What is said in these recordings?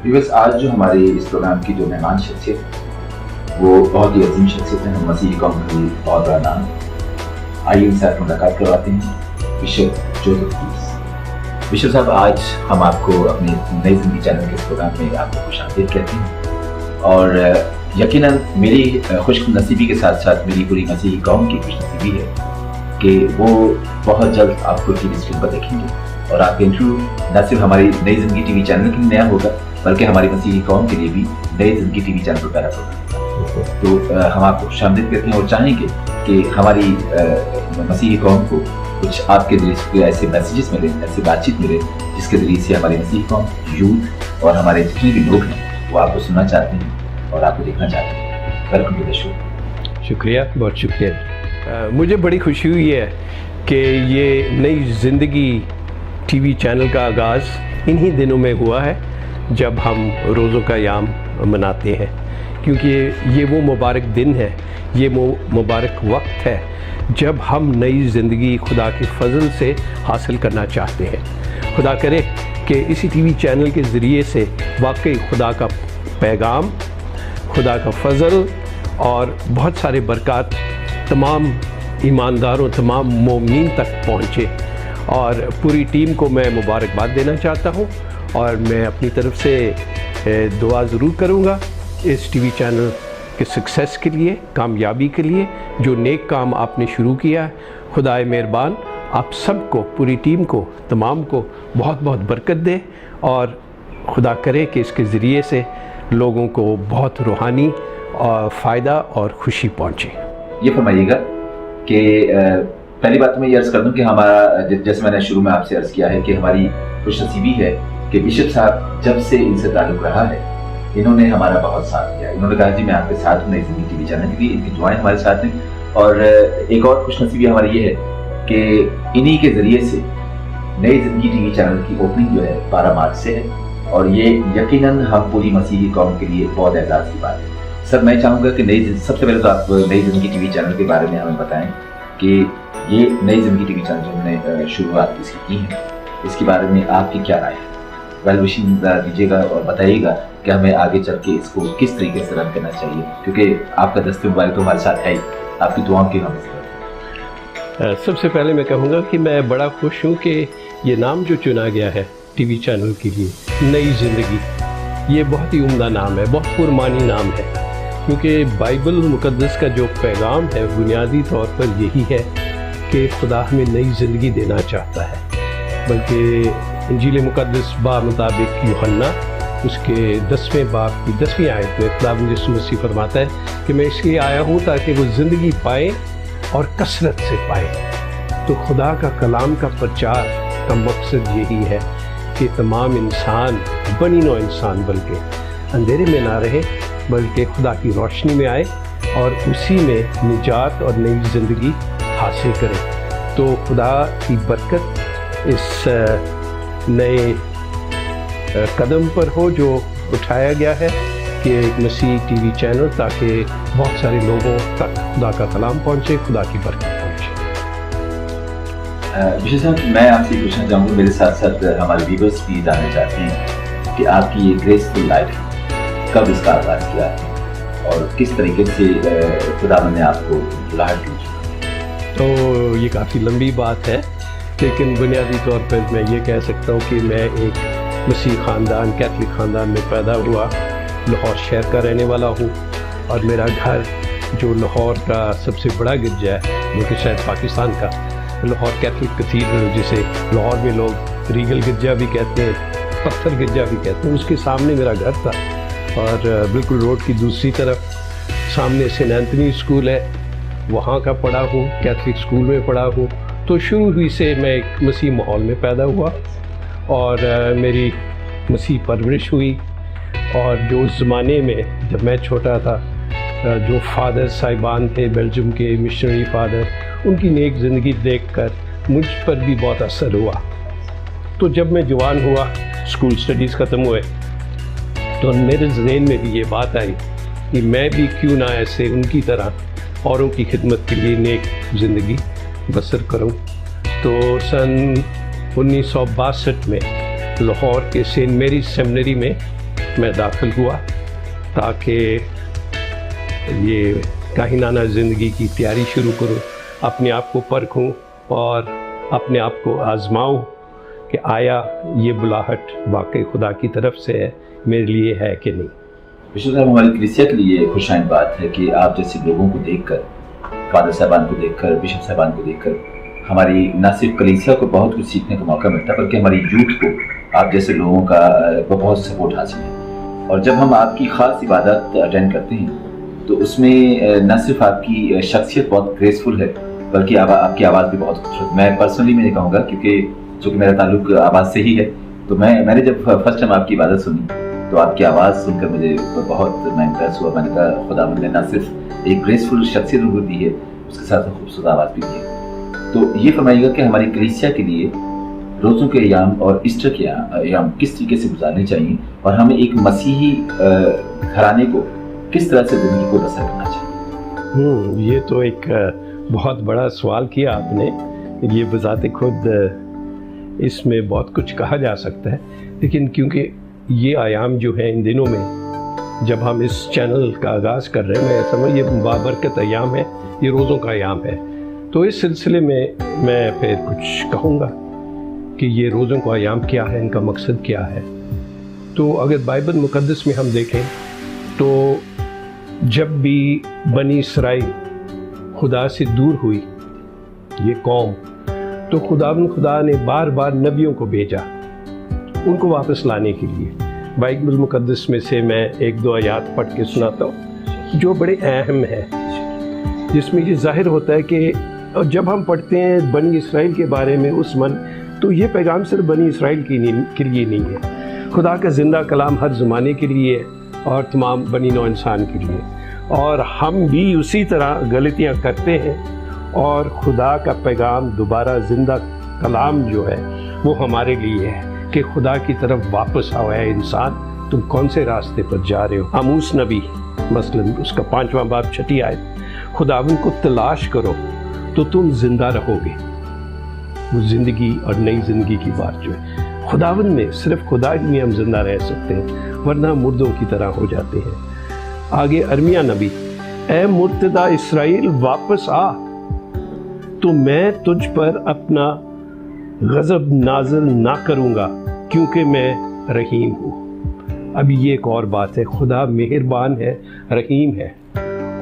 Viewers, آج جو ہمارے اس پروگرام کی جو مہمان شخصیت وہ بہت ہی عظیم شخصیت ہے، ہم مسیحی قوم کا بھی بہت بڑا نام۔ آئیے ان سے ملاقات کرواتے ہیں بشپ جوزف کیس۔ بشپ صاحب، آج ہم آپ کو اپنے نئی زندگی چینل کے اس پروگرام میں آپ کو خوش آمدید کہتے ہیں، اور یقیناً میری خوش نصیبی کے ساتھ ساتھ میری پوری مسیحی قوم کی خوش نصیبی ہے کہ وہ بہت جلد آپ کو ٹی وی اسکرین پر دیکھیں گے، اور آپ کا انٹرویو نہ صرف ہماری نئی زندگی ٹی وی چینل کے لیے نیا ہوگا بلکہ ہماری مسیحی قوم کے لیے بھی نئی زندگی ٹی وی چینل پر پیدا ہوگا۔ تو ہم آپ کو خوش آمدید کرتے ہیں اور چاہیں گے کہ ہماری مسیحی قوم کو کچھ آپ کے ذریعے ایسے میسیجز ملیں، ایسی بات چیت ملے جس کے ذریعے سے ہماری مسیحی قوم، یوتھ اور ہمارے جتنے بھی لوگ ہیں وہ آپ کو سننا چاہتے ہیں اور آپ کو دیکھنا چاہتے ہیں۔ ویلکم ٹو دی شو۔ شکریہ، بہت شکریہ۔ مجھے بڑی خوشی ہوئی ہے کہ یہ نئی زندگی ٹی وی چینل کا آغاز انہی دنوں میں ہوا ہے جب ہم روزوں کا ایام مناتے ہیں، کیونکہ یہ وہ مبارک دن ہے، یہ وہ مبارک وقت ہے جب ہم نئی زندگی خدا کے فضل سے حاصل کرنا چاہتے ہیں۔ خدا کرے کہ اسی ٹی وی چینل کے ذریعے سے واقعی خدا کا پیغام، خدا کا فضل اور بہت سارے برکات تمام ایمانداروں، تمام مومنین تک پہنچے، اور پوری ٹیم کو میں مبارکباد دینا چاہتا ہوں، اور میں اپنی طرف سے دعا ضرور کروں گا اس ٹی وی چینل کے سکسیس کے لیے، کامیابی کے لیے۔ جو نیک کام آپ نے شروع کیا ہے، خدائے مہربان آپ سب کو، پوری ٹیم کو، تمام کو بہت بہت برکت دے، اور خدا کرے کہ اس کے ذریعے سے لوگوں کو بہت روحانی فائدہ اور خوشی پہنچے۔ یہ فرمائیے گا کہ پہلی بات تو میں یہ عرض کر دوں کہ ہمارا، جیسے میں نے شروع میں آپ سے عرض کیا ہے کہ ہماری خوش نصیبی ہے کہ بشپ صاحب جب سے ان سے تعلق رہا ہے انہوں نے ہمارا بہت ساتھ دیا۔ انہوں نے کہا جی میں آپ کے ساتھ ہوں نئی زندگی ٹی وی چینل کے لیے، ان کی دعائیں ہمارے ساتھ ہیں۔ اور ایک اور خوش نصیبی ہماری یہ ہے کہ انہی کے ذریعے سے نئی زندگی ٹی وی چینل کی اوپننگ جو ہے 12 مارچ سے ہے، اور یہ یقیناً ہم پوری مسیحی قوم کے لیے بہت اعزاز کی بات ہے۔ سر، میں چاہوں گا کہ سب سے پہلے تو آپ نئی زندگی ٹی وی چینل کے بارے میں ہمیں بتائیں کہ یہ نئی زندگی ٹی وی چینل جو ہم نے شروعات اس کی ہے، اس کے بارے میں آپ کی کیا رائے ہے؟ ویل وشنگ دیجیے گا اور بتائیے گا کہ ہمیں آگے چل کے اس کو کس طریقے سے رن کرنا چاہیے، کیونکہ آپ کا دست مبارک تو ہمارے ساتھ ہے ہی، آپ کی دعاؤں کی ہمیں ضرورت ہے۔ سب سے پہلے میں کہوں گا کہ میں بڑا خوش ہوں کہ یہ نام جو چنا گیا ہے ٹی وی چینل کے لیے، نئی زندگی، یہ بہت ہی عمدہ نام ہے، بہت پرمانی نام ہے، کیونکہ بائبل مقدس کا جو پیغام ہے بنیادی طور پر یہی ہے کہ خدا ہمیں نئی زندگی دینا چاہتا ہے۔ بلکہ انجیل مقدس مطابق یوحنا اس کے 10ویں باب کی 10ویں آیت میں خداوند یسوع مسیح فرماتا ہے کہ میں اس لیے آیا ہوں تاکہ وہ زندگی پائیں اور کثرت سے پائیں۔ تو خدا کا کلام کا پرچار کا مقصد یہی ہے کہ تمام انسان، بنی نوع انسان بلکہ اندھیرے میں نہ رہے بلکہ خدا کی روشنی میں آئے اور اسی میں نجات اور نئی زندگی حاصل کرے۔ تو خدا کی برکت اس نئے قدم پر ہو جو اٹھایا گیا ہے کہ ایک مسیح ٹی وی چینل، تاکہ بہت سارے لوگوں تک خدا کا کلام پہنچے، خدا کی برکت پہنچے۔ بشپ صاحب، میں آپ سے پوچھنا چاہوں گا، میرے ساتھ ساتھ ہمارے ویورز بھی جاننا چاہتے ہیں کہ آپ کی یہ گریسفل لائف کب اس کا آغاز کیا ہے اور کس طریقے سے خدا نے آپ کو بلاہٹ دی؟ تو یہ کافی لمبی بات ہے، لیکن بنیادی طور پر میں یہ کہہ سکتا ہوں کہ میں ایک مسیح خاندان، کیتھولک خاندان میں پیدا ہوا، لاہور شہر کا رہنے والا ہوں، اور میرا گھر جو لاہور کا سب سے بڑا گرجا ہے بلکہ شاید پاکستان کا، لاہور کیتھولک کیتھیڈرل، جسے لاہور میں لوگ ریگل گرجا بھی کہتے ہیں، پتھر گرجا بھی کہتے ہیں، اس کے سامنے میرا گھر تھا، اور بالکل روڈ کی دوسری طرف سامنے سینٹ اینتھنی اسکول ہے، وہاں کا پڑھا ہوں، کیتھولک اسکول میں پڑھا ہوں۔ تو شروع ہوئی سے میں ایک مسیح ماحول میں پیدا ہوا، اور میری مسیح پرورش ہوئی، اور جو اس زمانے میں جب میں چھوٹا تھا، جو فادر صاحبان تھے بیلجیم کے مشنری فادر، ان کی نیک زندگی دیکھ کر مجھ پر بھی بہت اثر ہوا۔ تو جب میں جوان ہوا، اسکول سٹڈیز ختم ہوئے، تو میرے ذہن میں بھی یہ بات آئی کہ میں بھی کیوں نہ ایسے ان کی طرح اوروں کی خدمت کے لیے نیک زندگی بسر کروں۔ تو سن 1962 میں لاہور کے سینٹ میری سیمنری میں میں داخل ہوا تاکہ یہ کائنانہ زندگی کی تیاری شروع کروں، اپنے آپ کو پرکھوں اور اپنے آپ کو آزماؤں کہ آیا یہ بلاہٹ واقعی خدا کی طرف سے ہے، میرے لیے ہے کہ نہیں۔ بشر صاحب، ہماری کلیسیا کے لیے خوش آئند بات ہے کہ آپ جیسے لوگوں کو دیکھ کر، فادر صاحبان کو دیکھ کر، بشپ صاحبان کو دیکھ کر ہماری نہ صرف کلیسیا کو بہت کچھ سیکھنے کا موقع ملتا ہے، بلکہ ہماری یوتھ کو آپ جیسے لوگوں کا بہت سپورٹ حاصل ہے۔ اور جب ہم آپ کی خاص عبادت اٹینڈ کرتے ہیں تو اس میں نہ صرف آپ کی شخصیت بہت گریسفل ہے بلکہ آپ کی آواز بھی بہت خوبصورت۔ میں پرسنلی میں یہ کہوں گا، کیونکہ چونکہ میرا تعلق آواز سے ہی ہے، تو میں نے جب فرسٹ ٹائم آپ کی عبادت سنی تو آپ کی آواز سن کر مجھے بہت میں امپریس ہوا۔ میں نے کہا خداوند نے نہ صرف ایک گریسفل شخصیت ہمیں دی ہے، اس کے ساتھ خوبصورت آواز بھی دی ہے۔ تو یہ فرمائیے گا کہ ہماری کلیسیا کے لیے روزوں کے ایام اور ایسٹر کے ایام کس طریقے سے گزارنے چاہیے، اور ہمیں ایک مسیحی گھرانے کو کس طرح سے زندگی کو بسر کرنا چاہیے؟ یہ تو ایک بہت بڑا سوال کیا آپ نے۔ یہ بذات خود اس میں بہت کچھ کہا جا سکتا ہے، لیکن کیونکہ یہ ایام جو ہیں ان دنوں میں جب ہم اس چینل کا آغاز کر رہے ہیں، میں سمجھ یہ بابرکت ایام ہے، یہ روزوں کا ایام ہے، تو اس سلسلے میں پھر کچھ کہوں گا کہ یہ روزوں کا ایام کیا ہے، ان کا مقصد کیا ہے۔ تو اگر بائبل مقدس میں ہم دیکھیں تو جب بھی بنی اسرائیل خدا سے دور ہوئی یہ قوم، تو خدا نے بار بار نبیوں کو بھیجا ان کو واپس لانے کے لیے۔ بائبل مقدس میں سے میں ایک دو آیات پڑھ کے سناتا ہوں جو بڑے اہم ہیں، جس میں یہ ظاہر ہوتا ہے کہ جب ہم پڑھتے ہیں بنی اسرائیل کے بارے میں تو یہ پیغام صرف بنی اسرائیل کے لیے نہیں ہے، خدا کا زندہ کلام ہر زمانے کے لیے اور تمام بنی نوع انسان کے لیے۔ اور ہم بھی اسی طرح غلطیاں کرتے ہیں، اور خدا کا پیغام دوبارہ زندہ کلام جو ہے وہ ہمارے لیے ہے کہ خدا کی طرف واپس آؤ اے انسان، تم کون سے راستے پر جا رہے ہو۔ آموس نبی مثلاً اس کا 5واں باب 6 آیت، خداوند کو تلاش کرو تو تم زندہ رہو گے۔ وہ زندگی اور نئی زندگی کی بات جو ہے، خداوند میں، صرف خدا ہی میں ہم زندہ رہ سکتے ہیں، ورنہ مردوں کی طرح ہو جاتے ہیں۔ آگے ارمیا نبی، اے مرتدہ اسرائیل واپس آ، تو میں تجھ پر اپنا غضب نازل نہ کروں گا کیونکہ میں رحیم ہوں۔ اب یہ ایک اور بات ہے، خدا مہربان ہے، رحیم ہے،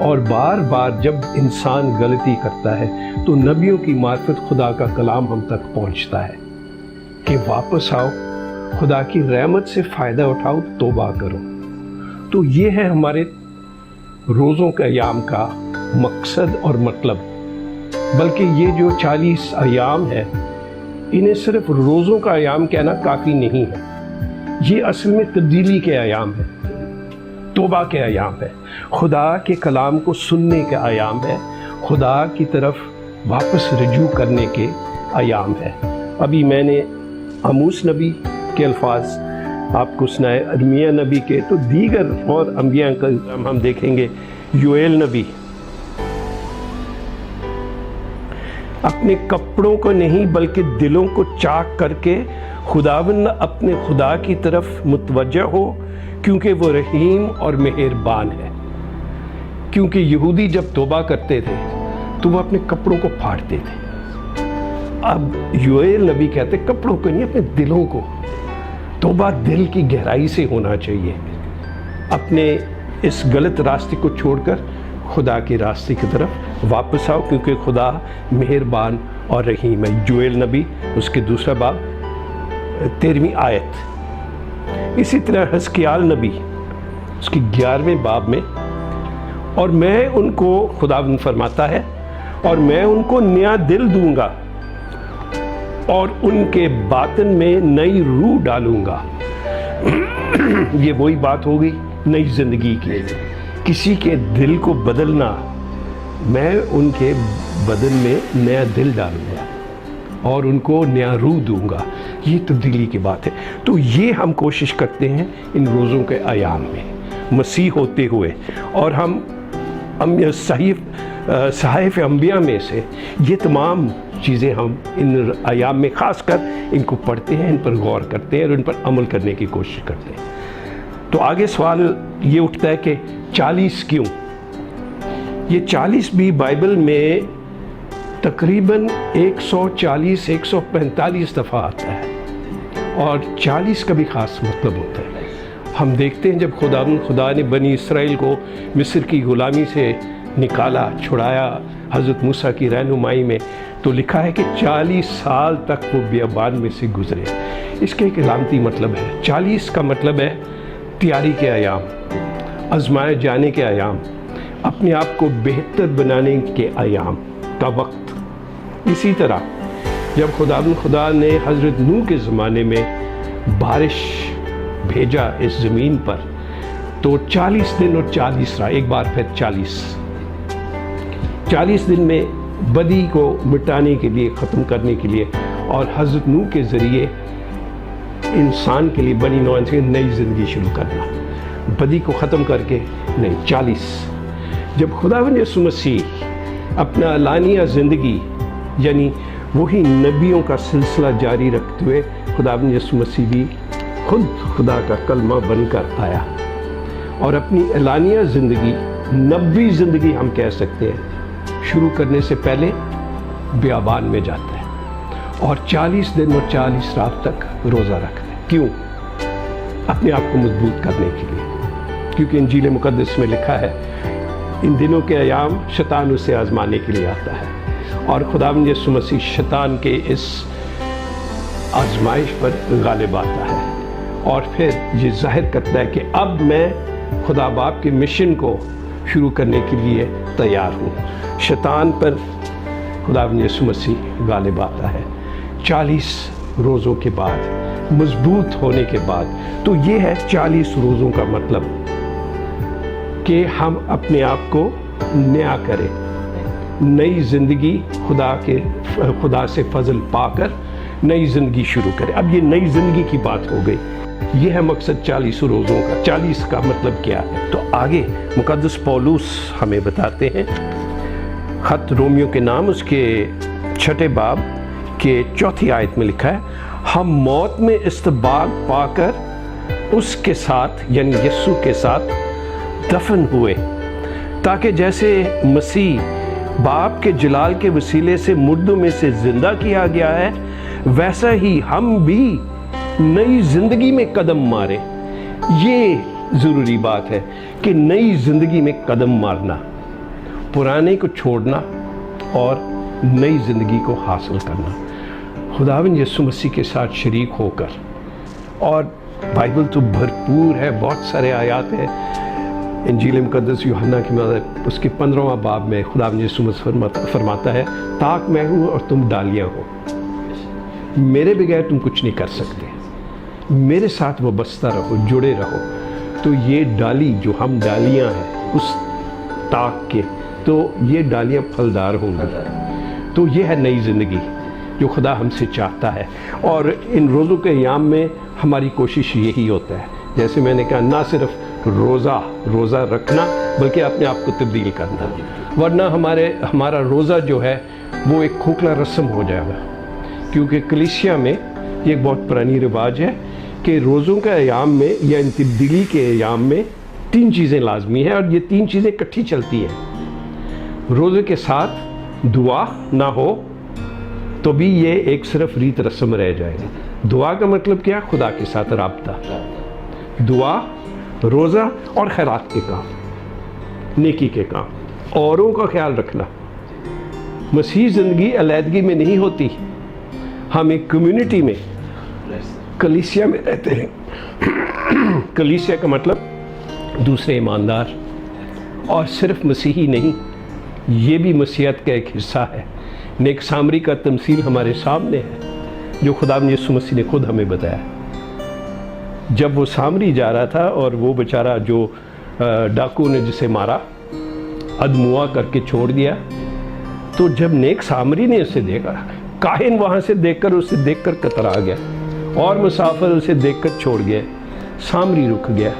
اور بار بار جب انسان غلطی کرتا ہے تو نبیوں کی معرفت خدا کا کلام ہم تک پہنچتا ہے کہ واپس آؤ، خدا کی رحمت سے فائدہ اٹھاؤ، توبہ کرو۔ تو یہ ہے ہمارے روزوں کے ایام کا مقصد اور مطلب۔ بلکہ یہ جو 40 ایام ہے، انہیں صرف روزوں کا ایام کہنا کافی نہیں ہے، یہ اصل میں تبدیلی کے ایام ہے، توبہ کے ایام ہے، خدا کے کلام کو سننے کے ایام ہے، خدا کی طرف واپس رجوع کرنے کے ایام ہے۔ ابھی میں نے آموس نبی کے الفاظ آپ کو سنائے، ارمیا نبی کے، تو دیگر اور انبیاء کا ہم دیکھیں گے۔ یوئیل نبی، اپنے کپڑوں کو نہیں بلکہ دلوں کو چاک کر کے خداوند اپنے خدا کی طرف متوجہ ہو، کیونکہ وہ رحیم اور مہربان ہے۔ کیونکہ یہودی جب توبہ کرتے تھے تو وہ اپنے کپڑوں کو پھاڑتے تھے، اب یوئیل نبی کہتے کپڑوں کو نہیں، اپنے دلوں کو۔ توبہ دل کی گہرائی سے ہونا چاہیے، اپنے اس غلط راستے کو چھوڑ کر خدا کے راستے کی طرف واپس آؤ، کیونکہ خدا مہربان اور رحیم ہے۔ یوئیل نبی اس کے 2 باب 13 آیت۔ اسی طرح حزقیال نبی اس کی 11 باب میں، اور میں ان کو، خداوند فرماتا ہے، اور میں ان کو نیا دل دوں گا اور ان کے باطن میں نئی روح ڈالوں گا۔ یہ وہی بات ہوگی نئی زندگی کی، کسی کے دل کو بدلنا، میں ان کے بدن میں نیا دل ڈالوں گا اور ان کو نیا روح دوں گا، یہ تبدیلی کی بات ہے۔ تو یہ ہم کوشش کرتے ہیں ان روزوں کے ایام میں مسیح ہوتے ہوئے، اور ہم صحائف انبیاء میں سے یہ تمام چیزیں ہم ان ایام میں خاص کر ان کو پڑھتے ہیں، ان پر غور کرتے ہیں اور ان پر عمل کرنے کی کوشش کرتے ہیں۔ تو آگے سوال یہ اٹھتا ہے کہ 40 کیوں؟ یہ 40 بھی بائبل میں تقریباً 140-145 دفعہ آتا ہے، اور 40 کا بھی خاص مطلب ہوتا ہے۔ ہم دیکھتے ہیں جب خدا نے بنی اسرائیل کو مصر کی غلامی سے نکالا، چھڑایا حضرت موسیٰ کی رہنمائی میں، تو لکھا ہے کہ 40 سال تک وہ بیابان میں سے گزرے۔ اس کے ایک علامتی مطلب ہے۔ 40 کا مطلب ہے تیاری کے ایام، آزمائے جانے کے ایام، اپنے آپ کو بہتر بنانے کے ایام کا وقت۔ اسی طرح جب خدا نے حضرت نوح کے زمانے میں بارش بھیجا اس زمین پر، تو 40 دن اور 40 رات، ایک بار پھر 40 دن میں بدی کو مٹانے کے لیے، ختم کرنے کے لیے، اور حضرت نوح کے ذریعے انسان کے لیے، بنی نوع سے نئی زندگی شروع کرنا، بدی کو ختم کر کے نہیں۔ 40 جب خداوند یسوع مسیح اپنا اعلانیہ زندگی، یعنی وہی نبیوں کا سلسلہ جاری رکھتے ہوئے، خداوند یسوع مسیح بھی خود خدا کا کلمہ بن کر آیا، اور اپنی اعلانیہ زندگی، نبی زندگی ہم کہہ سکتے ہیں، شروع کرنے سے پہلے بیابان میں جاتا ہے، اور 40 دن اور 40 رات تک روزہ رکھتا ہے۔ کیوں؟ اپنے آپ کو مضبوط کرنے کے لیے، کیونکہ انجیل مقدس میں لکھا ہے ان دنوں کے ایام شیطان اسے آزمانے کے لیے آتا ہے، اور خداوند یسوع مسیح شیطان کے اس آزمائش پر غالب آتا ہے، اور پھر یہ ظاہر کرتا ہے کہ اب میں خدا باپ کے مشن کو شروع کرنے کے لیے تیار ہوں۔ شیطان پر خداوند یسوع مسیح غالب آتا ہے 40 روزوں کے بعد، مضبوط ہونے کے بعد۔ تو یہ ہے 40 روزوں کا مطلب، کہ ہم اپنے آپ کو نیا کریں، نئی زندگی خدا سے فضل پا کر نئی زندگی شروع کریں۔ اب یہ نئی زندگی کی بات ہو گئی، یہ ہے مقصد 40 روزوں کا۔ 40 کا مطلب کیا ہے؟ تو آگے مقدس پولس ہمیں بتاتے ہیں، خط رومیو کے نام، اس کے 6 باب کے 4 آیت میں لکھا ہے، ہم موت میں استباغ پا کر اس کے ساتھ، یعنی یسوع کے ساتھ دفن ہوئے، تاکہ جیسے مسیح باپ کے جلال کے وسیلے سے مردوں میں سے زندہ کیا گیا ہے، ویسا ہی ہم بھی نئی زندگی میں قدم ماریں۔ یہ ضروری بات ہے کہ نئی زندگی میں قدم مارنا، پرانے کو چھوڑنا اور نئی زندگی کو حاصل کرنا، خداوند یسوع مسیح کے ساتھ شریک ہو کر۔ اور بائبل تو بھرپور ہے، بہت سارے آیات ہیں۔ انجیل مقدس یوحنا کی مطلب اس کے 15واں باب میں خداوند یسوع مسیح فرماتا ہے، تاک میں ہوں اور تم ڈالیاں ہو، میرے بغیر تم کچھ نہیں کر سکتے، میرے ساتھ وابستہ رہو، جڑے رہو۔ تو یہ ڈالی، جو ہم ڈالیاں ہیں اس تاک کے، تو یہ ڈالیاں پھلدار ہوں گی۔ تو یہ ہے نئی زندگی جو خدا ہم سے چاہتا ہے، اور ان روزوں کے ایام میں ہماری کوشش یہی ہوتا ہے، جیسے میں نے کہا، نہ صرف روزہ رکھنا بلکہ اپنے آپ کو تبدیل کرنا، ورنہ ہمارا روزہ جو ہے وہ ایک کھوکھلا رسم ہو جائے گا۔ کیونکہ کلیسیا میں یہ ایک بہت پرانی رواج ہے کہ روزوں کے ایام میں یا ان تبدیلی کے ایام میں 3 چیزیں لازمی ہیں، اور یہ 3 چیزیں اکٹھی چلتی ہیں۔ روزے کے ساتھ دعا نہ ہو تو بھی یہ ایک صرف ریت رسم رہ جائے گا۔ دعا کا مطلب کیا؟ خدا کے ساتھ رابطہ، دعا، روزہ اور خیرات کے کام، نیکی کے کام، اوروں کا خیال رکھنا۔ مسیح زندگی علیحدگی میں نہیں ہوتی، ہم ایک کمیونٹی میں، کلیسیا میں رہتے ہیں۔ کلیسیا کا مطلب دوسرے ایماندار، اور صرف مسیحی نہیں، یہ بھی مسیحیت کا ایک حصہ ہے۔ نیک سامری کا تمثیل ہمارے سامنے ہے، جو خداوند یسوع مسیح نے خود ہمیں بتایا۔ جب وہ سامری جا رہا تھا، اور وہ بیچارہ جو ڈاکو نے جسے مارا، ادموا کر کے چھوڑ دیا، تو جب نیک سامری نے اسے دیکھا، کاہن وہاں سے دیکھ کر کترا گیا، اور مسافر اسے دیکھ کر چھوڑ گیا، سامری رک گیا۔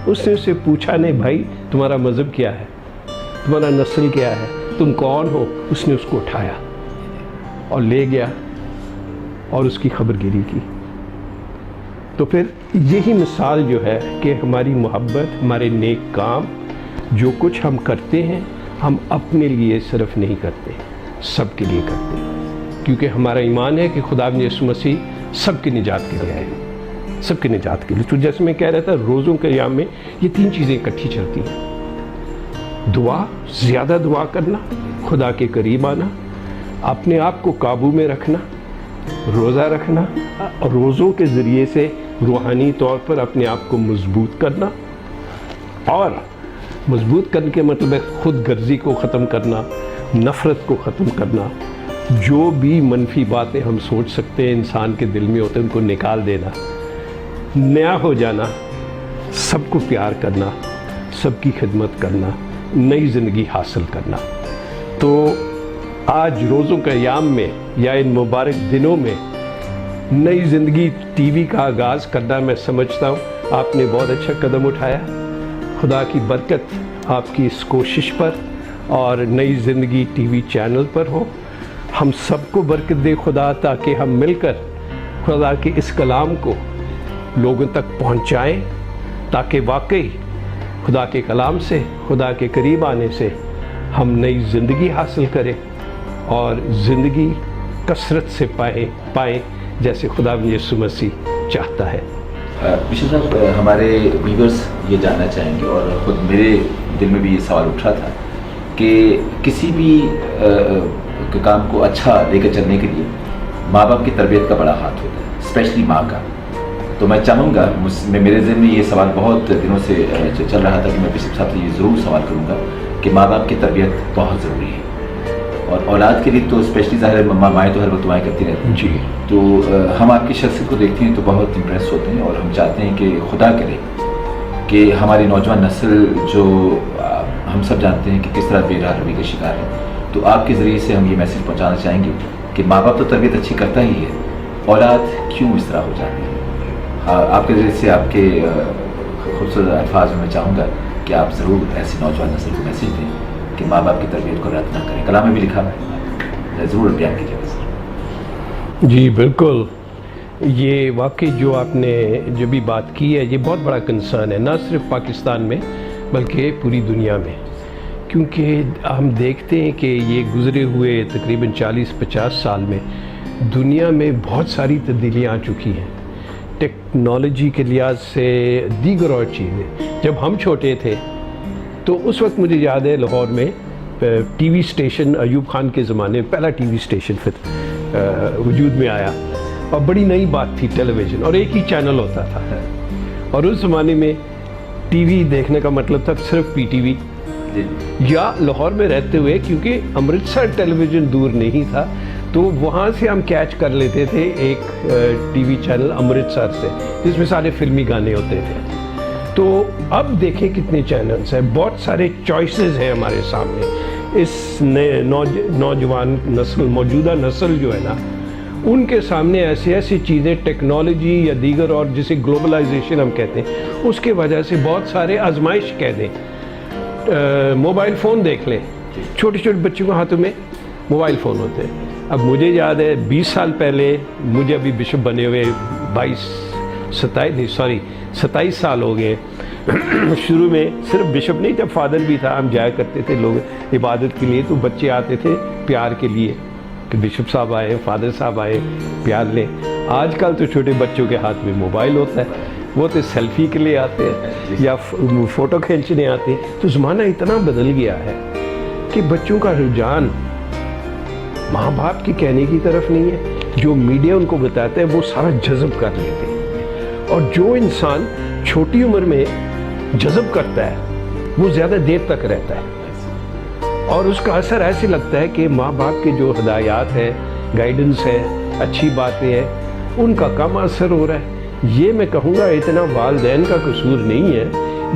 اس نے اسے پوچھا، نہیں بھائی، تمہارا مذہب کیا ہے؟ تمہارا نسل کیا ہے؟ تم کون ہو؟ اس نے اس کو اٹھایا اور لے گیا اور اس کی خبر گیری کی۔ تو پھر یہی مثال جو ہے کہ ہماری محبت، ہمارے نیک کام، جو کچھ ہم کرتے ہیں ہم اپنے لیے صرف نہیں کرتے، سب کے لیے کرتے ہیں، کیونکہ ہمارا ایمان ہے کہ خدا یسوع مسیح سب کی نجات کے لیے آئے، سب کی نجات کے لیے۔ تو جیسے میں کہہ رہا تھا روزوں کے ایام میں یہ 3 چیزیں اکٹھی چلتی ہیں، دعا، زیادہ دعا کرنا، خدا کے قریب آنا، اپنے آپ کو قابو میں رکھنا، روزہ رکھنا، اور روزوں کے ذریعے سے روحانی طور پر اپنے آپ کو مضبوط کرنا، اور مضبوط کرنے کے مطلب ہے خود غرضی کو ختم کرنا، نفرت کو ختم کرنا، جو بھی منفی باتیں ہم سوچ سکتے ہیں انسان کے دل میں ہوتے ہیں ان کو نکال دینا، نیا ہو جانا، سب کو پیار کرنا، سب کی خدمت کرنا، نئی زندگی حاصل کرنا۔ تو آج روزوں کے ایام میں یا ان مبارک دنوں میں نئی زندگی ٹی وی کا آغاز کرنا، میں سمجھتا ہوں آپ نے بہت اچھا قدم اٹھایا۔ خدا کی برکت آپ کی اس کوشش پر اور نئی زندگی ٹی وی چینل پر ہو۔ ہم سب کو برکت دے خدا، تاکہ ہم مل کر خدا کے اس کلام کو لوگوں تک پہنچائیں، تاکہ واقعی خدا کے کلام سے، خدا کے قریب آنے سے ہم نئی زندگی حاصل کریں اور زندگی کثرت سے پائیں جیسے خدا یسوع مسیح چاہتا ہے۔ بشپ صاحب، ہمارے ویورز یہ جاننا چاہیں گے، اور خود میرے دل میں بھی یہ سوال اٹھ رہا تھا کہ کسی بھی کام کو اچھا لے کر چلنے کے لیے ماں باپ کی تربیت کا بڑا ہاتھ ہوتا ہے، اسپیشلی ماں کا۔ تو میں چاہوں گا، میرے ذہن میں یہ سوال بہت دنوں سے چل رہا تھا کہ میں بشپ صاحب سے یہ ضرور سوال کروں گا کہ ماں باپ کی تربیت بہت ضروری ہے، اور اولاد کے لیے تو اسپیشلی ظاہر ہے مائیں تو ہر وقت دعائیں کرتی رہتی ہیں جی۔ تو ہم آپ کی شخصیت کو دیکھتے ہیں تو بہت امپریس ہوتے ہیں، اور ہم چاہتے ہیں کہ خدا کرے کہ ہماری نوجوان نسل جو ہم سب جانتے ہیں کہ کس طرح بے راہ روی کا شکار ہے، تو آپ کے ذریعے سے ہم یہ میسیج پہنچانا چاہیں گے کہ ماں باپ تو تربیت اچھی کرتا ہی ہے، اولاد کیوں اس طرح ہو جاتی ہے۔ آپ کے ذریعے سے آپ کے خوبصورت الفاظ میں چاہوں گا کہ آپ ضرور ایسی نوجوان نسل کو میسیج دیں کہ ماں باپ کی تربیت کو رد نہ کریں۔ کلام میں بھی لکھا ہے، ضرور بیان کیجیے گا سر۔ جی بالکل، یہ واقعی جو آپ نے جو بھی بات کی ہے یہ بہت بڑا کنسرن ہے، نہ صرف پاکستان میں بلکہ پوری دنیا میں، کیونکہ ہم دیکھتے ہیں کہ یہ گزرے ہوئے تقریباً 40-50 سال میں دنیا میں بہت ساری تبدیلیاں آ چکی ہیں، ٹیکنالوجی کے لحاظ سے، دیگر اور چیزیں۔ جب ہم چھوٹے تھے تو اس وقت مجھے یاد ہے لاہور میں T V station, Ayub Khan کے زمانے میں پہلا ٹی وی اسٹیشن پھر وجود میں آیا، اور بڑی نئی بات تھی ٹیلی ویژن، اور ایک ہی چینل ہوتا تھا، اور اس زمانے میں ٹی وی دیکھنے کا مطلب تھا صرف پی ٹی وی، یا لاہور میں رہتے ہوئے کیونکہ امرتسر ٹیلی ویژن دور نہیں تھا تو وہاں سے ہم کیچ کر لیتے تھے ایک ٹی وی چینل امرتسر سے جس میں سارے فلمی گانے ہوتے تھے۔ تو اب دیکھیں کتنے چینلز ہیں، بہت سارے چوائسز ہیں ہمارے سامنے۔ اس نوجوان نسل، موجودہ نسل جو ہے نا، ان کے سامنے ایسی ایسی چیزیں، ٹیکنالوجی یا دیگر، اور جسے گلوبلائزیشن ہم کہتے ہیں، اس کے وجہ سے بہت سارے آزمائش کہہ دیں، موبائل فون دیکھ لیں، چھوٹے چھوٹے بچوں کے ہاتھوں میں موبائل فون ہوتے ہیں۔ اب مجھے یاد ہے 20 سال پہلے، مجھے ابھی بشپ بنے ہوئے 27 سال ہو گئے، شروع میں صرف بشپ نہیں تھا، فادر بھی تھا، ہم جایا کرتے تھے لوگ عبادت کے لیے، تو بچے آتے تھے پیار کے لیے کہ بشپ صاحب آئے، فادر صاحب آئے، پیار لیں۔ آج کل تو چھوٹے بچوں کے ہاتھ میں موبائل ہوتا ہے، وہ تو سیلفی کے لیے آتے ہیں یا فوٹو کھینچنے آتے ہیں۔ تو زمانہ اتنا بدل گیا ہے کہ بچوں کا رجحان ماں باپ کے کہنے کی طرف نہیں ہے، جو میڈیا ان کو بتاتا ہے وہ سارا جذب کر لیتے ہیں، اور جو انسان چھوٹی عمر میں جذب کرتا ہے وہ زیادہ دیر تک رہتا ہے، اور اس کا اثر ایسے لگتا ہے کہ ماں باپ کے جو ہدایات ہے، گائیڈنس ہے، اچھی باتیں ہیں، ان کا کم اثر ہو رہا ہے۔ یہ میں کہوں گا اتنا والدین کا قصور نہیں ہے،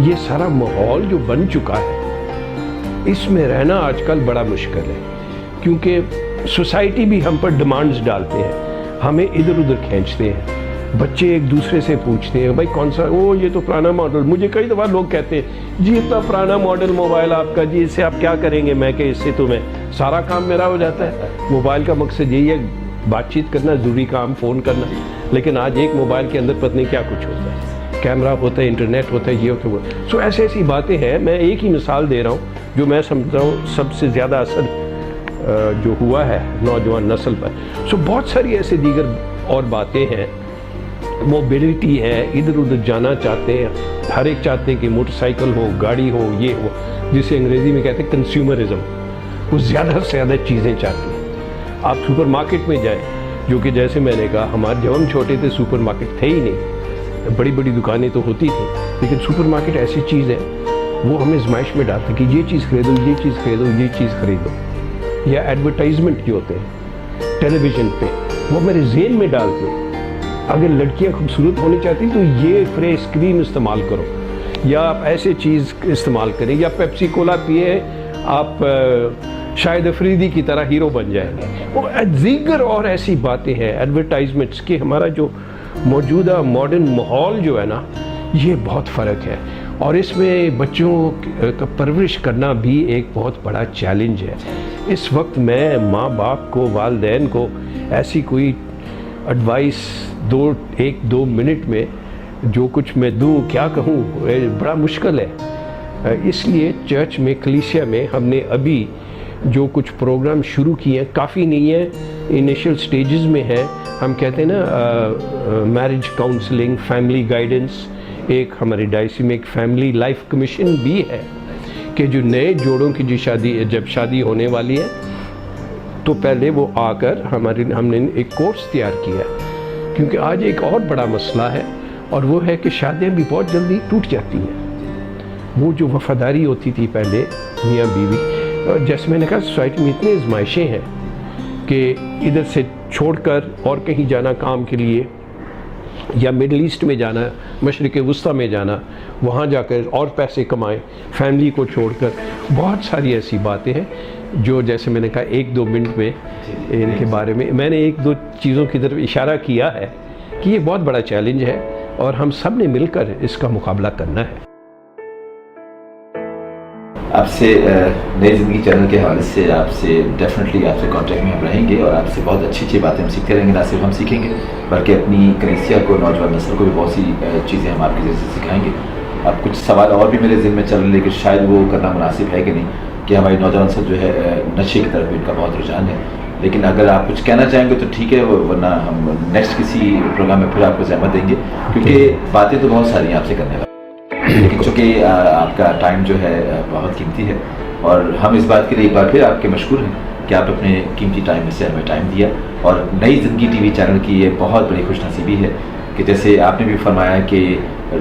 یہ سارا ماحول جو بن چکا ہے اس میں رہنا آج کل بڑا مشکل ہے، کیونکہ سوسائٹی بھی ہم پر ڈیمانڈز ڈالتے ہیں، ہمیں ادھر ادھر کھینچتے ہیں، بچے ایک دوسرے سے پوچھتے ہیں بھائی کون سا، یہ تو پرانا ماڈل، مجھے کئی دفعہ لوگ کہتے ہیں جی اتنا پرانا ماڈل موبائل آپ کا، جی اس سے آپ کیا کریں گے؟ میں کہ اس سے تو میں سارا کام میرا ہو جاتا ہے۔ موبائل کا مقصد یہی ہے بات چیت کرنا، ضروری کام فون کرنا، لیکن آج ایک موبائل کے اندر پتہ نہیں کیا کچھ ہوتا ہے، کیمرہ ہوتا ہے، انٹرنیٹ ہوتا ہے، یہ ہوتا ہے وہ. سو ایسی باتیں ہیں. میں ایک ہی مثال دے رہا ہوں جو میں سمجھتا ہوں سب سے زیادہ اثر جو ہوا ہے نوجوان نسل پر. سو بہت ساری ایسے دیگر اور باتیں ہیں. موبلٹی ہے، ادھر ادھر جانا چاہتے ہیں، ہر ایک چاہتے ہیں کہ موٹر سائیکل ہو، گاڑی ہو، یہ ہو، جسے انگریزی میں کہتے ہیں کنزیومرزم. وہ زیادہ سے زیادہ چیزیں چاہتے ہیں. آپ سپر مارکیٹ میں جائیں، جو کہ جیسے میں نے کہا ہمارے جب ہم چھوٹے تھے سپر مارکیٹ تھے ہی نہیں. بڑی بڑی دکانیں تو ہوتی تھیں، لیکن سپر مارکیٹ ایسی چیز ہے وہ ہمیں آزمائش میں ڈالتا کہ یہ چیز خریدو، یہ چیز خریدو، یہ چیز خریدو. یا ایڈورٹائزمنٹ جو ہوتے ہیں ٹیلی ویژن پہ، وہ میرے ذہن میں ڈالتے ہیں اگر لڑکیاں خوبصورت ہونی چاہتی تو یہ فریش کریم استعمال کرو، یا آپ ایسے چیز استعمال کریں، یا پیپسی کولا پیے آپ شاہد افریدی کی طرح ہیرو بن جائیں گے. وہ دیگر اور ایسی باتیں ہیں ایڈورٹائزمنٹس کے. ہمارا جو موجودہ ماڈرن ماحول جو ہے نا، یہ بہت فرق ہے، اور اس میں بچوں کا پرورش کرنا بھی ایک بہت بڑا چیلنج ہے. اس وقت میں ماں باپ کو، والدین کو ایسی کوئی ایڈوائس ایک دو منٹ میں جو کچھ میں دوں کیا کہوں، بڑا مشکل ہے. اس لیے چرچ میں، کلیسیا میں ہم نے ابھی جو کچھ پروگرام شروع کیے ہیں، کافی نہیں ہے، انیشل سٹیجز میں ہے. ہم کہتے ہیں نا میرج کاؤنسلنگ، فیملی گائیڈنس. ایک ہماری ڈائسی میں ایک فیملی لائف کمیشن بھی ہے کہ جو نئے جوڑوں کی جب شادی ہونے والی ہے تو پہلے وہ آ کر ہم نے ایک کورس تیار کیا ہے. کیونکہ آج ایک اور بڑا مسئلہ ہے، اور وہ ہے کہ شادیاں بھی بہت جلدی ٹوٹ جاتی ہیں. وہ جو وفاداری ہوتی تھی پہلے میاں بیوی، جیسے میں نے کہا سوسائٹی میں اتنے آزمائشیں ہیں کہ ادھر سے چھوڑ کر اور کہیں جانا کام کے لیے، یا مڈل ایسٹ میں جانا، مشرق وسطیٰ میں جانا، وہاں جا کر اور پیسے کمائیں، فیملی کو چھوڑ کر. بہت ساری ایسی باتیں ہیں جو جیسے میں نے کہا ایک دو منٹ میں ان کے بارے میں نے ایک دو چیزوں کی طرف اشارہ کیا ہے کہ یہ بہت بڑا چیلنج ہے، اور ہم سب نے مل کر اس کا مقابلہ کرنا ہے. آپ سے نئی زندگی چینل کے حوالے سے آپ سے ڈیفینیٹلی آپ سے کانٹیکٹ میں ہم رہیں گے، اور آپ سے بہت اچھی اچھی باتیں ہم سیکھتے رہیں گے. نہ صرف ہم سیکھیں گے بلکہ اپنی کلیسیا کو، نوجوان نسل کو بھی بہت سی چیزیں ہم آپ کے ذریعے سے سکھائیں گے. اب کچھ سوال اور بھی میرے ذہن میں چل رہے ہیں، لیکن شاید وہ کرنا مناسب ہے کہ نہیں، کہ ہماری نوجوان نسل جو ہے نشے کی طرف بھی ان کا بہت رجحان ہے. لیکن اگر آپ کچھ کہنا چاہیں گے تو ٹھیک ہے، ورنہ ہم نیکسٹ کسی پروگرام میں پھر آپ کو زحمت دیں گے، کیونکہ باتیں تو بہت ساری ہیں آپ سے کرنے والی. لیکن چونکہ آپ کا ٹائم جو ہے بہت قیمتی ہے، اور ہم اس بات کے لیے ایک بار پھر آپ کے مشکور ہیں کہ آپ اپنے قیمتی ٹائم میں سے ہمیں ٹائم دیا. اور نئی زندگی ٹی وی چینل کی یہ بہت بڑی خوش نصیبی ہے کہ جیسے آپ نے بھی فرمایا کہ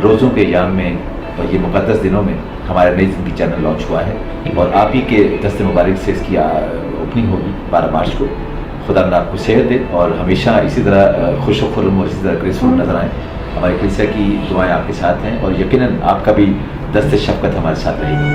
روزوں کے ایام میں اور یہ مقدس دنوں میں ہمارا نئی زندگی چینل لانچ ہوا ہے، اور آپ ہی کے دست مبارک سے اس کی اوپننگ ہوگی 12 مارچ کو. خدا نے آپ کو صحت دے اور ہمیشہ اسی طرح خوش و خرم اور اسی طرح گریسفل نظر آئیں. ہماری کلیسیا کی دعائیں آپ کے ساتھ ہیں، اور یقیناً آپ کا بھی دست شفقت ہمارے ساتھ رہے گا.